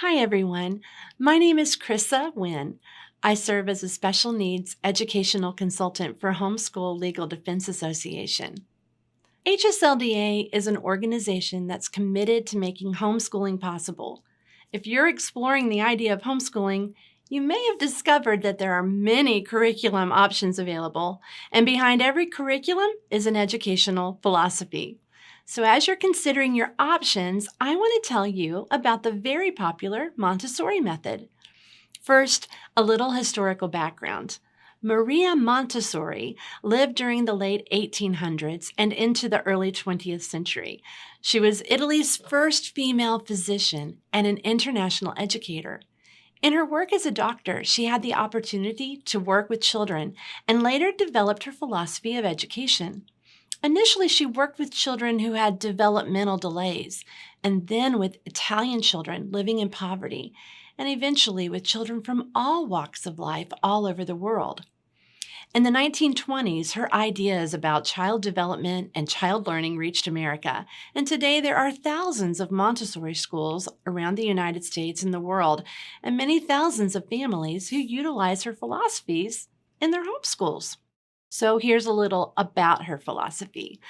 Hi, everyone. My name is Krissa Wynn. I serve as a special needs educational consultant for Homeschool Legal Defense Association. HSLDA is an organization that's committed to making homeschooling possible. If you're exploring the idea of homeschooling, you may have discovered that there are many curriculum options available, and behind every curriculum is an educational philosophy. So, as you're considering your options, I want to tell you about the very popular Montessori method. First, a little historical background. Maria Montessori lived during the late 1800s and into the early 20th century. She was Italy's first female physician and an international educator. In her work as a doctor, she had the opportunity to work with children and later developed her philosophy of education. Initially, she worked with children who had developmental delays, and then with Italian children living in poverty, and eventually with children from all walks of life all over the world. In the 1920s, her ideas about child development and child learning reached America, and today there are thousands of Montessori schools around the United States and the world, and many thousands of families who utilize her philosophies in their homeschools. So here's a little about her philosophy.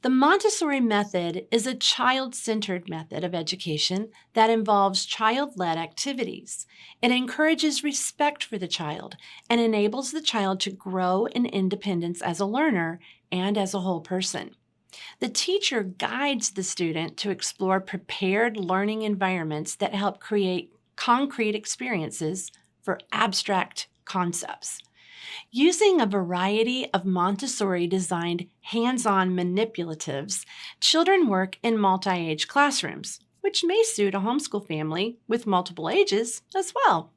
The Montessori method is a child centered method of education that involves child led activities. It encourages respect for the child and enables the child to grow in independence as a learner and as a whole person. The teacher guides the student to explore prepared learning environments that help create concrete experiences for abstract concepts. Using a variety of Montessori designed hands on manipulatives, children work in multi age classrooms, which may suit a homeschool family with multiple ages as well.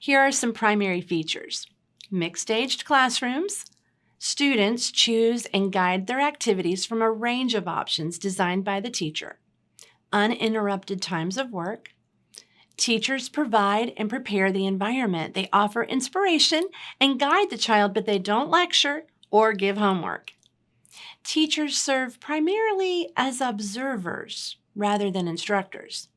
Here are some primary features: mixed aged classrooms. Students choose and guide their activities from a range of options designed by the teacher. Uninterrupted times of work. Teachers provide and prepare the environment. They offer inspiration and guide the child, but they don't lecture or give homework. Teachers serve primarily as observers rather than instructors.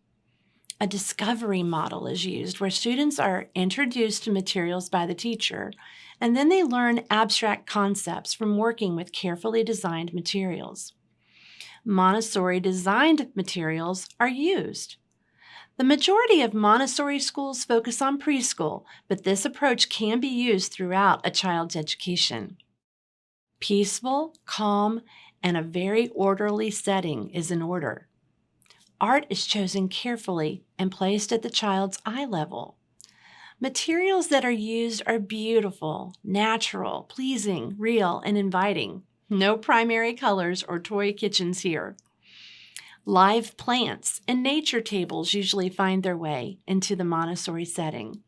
A discovery model is used where students are introduced to materials by the teacher, and then they learn abstract concepts from working with carefully designed materials. Montessori designed materials are used. The majority of Montessori schools focus on preschool, but this approach can be used throughout a child's education. Peaceful, calm, and a very orderly setting is in order. Art is chosen carefully and placed at the child's eye level. Materials that are used are beautiful, natural, pleasing, real, and inviting. No primary colors or toy kitchens here. Live plants and nature tables usually find their way into the Montessori setting.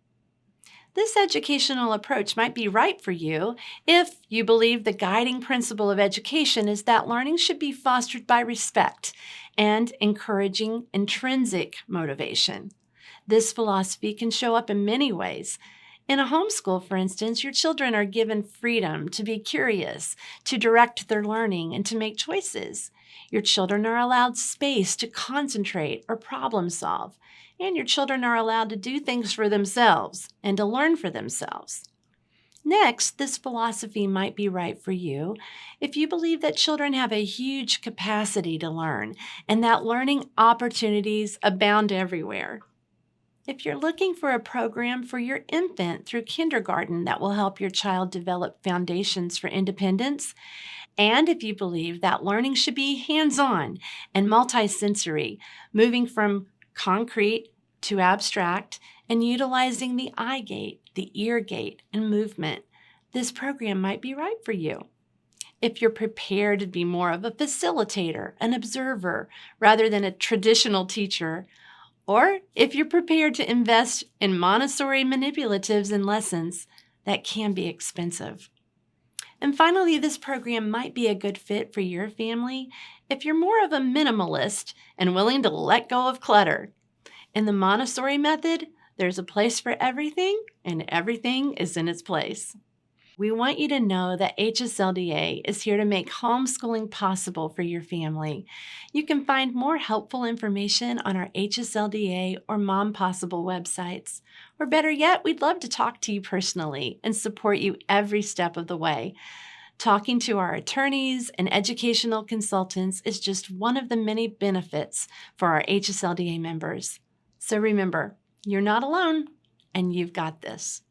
This educational approach might be right for you if you believe the guiding principle of education is that learning should be fostered by respect and encouraging intrinsic motivation. This philosophy can show up in many ways. In a homeschool, for instance, your children are given freedom to be curious, to direct their learning, and to make choices. Your children are allowed space to concentrate or problem solve, and your children are allowed to do things for themselves and to learn for themselves. Next, this philosophy might be right for you if you believe that children have a huge capacity to learn and that learning opportunities abound everywhere. If you're looking for a program for your infant through kindergarten that will help your child develop foundations for independence, and if you believe that learning should be hands-on and multisensory, moving from concrete to abstract and utilizing the eye gate, the ear gate, and movement, this program might be right for you. If you're prepared to be more of a facilitator, an observer, rather than a traditional teacher, or if you're prepared to invest in Montessori manipulatives and lessons, that can be expensive. And finally, this program might be a good fit for your family if you're more of a minimalist and willing to let go of clutter. In the Montessori method, there's a place for everything, and everything is in its place. We want you to know that HSLDA is here to make homeschooling possible for your family. You can find more helpful information on our HSLDA or Mom Possible websites. Or better yet, we'd love to talk to you personally and support you every step of the way. Talking to our attorneys and educational consultants is just one of the many benefits for our HSLDA members. So remember, you're not alone, and you've got this.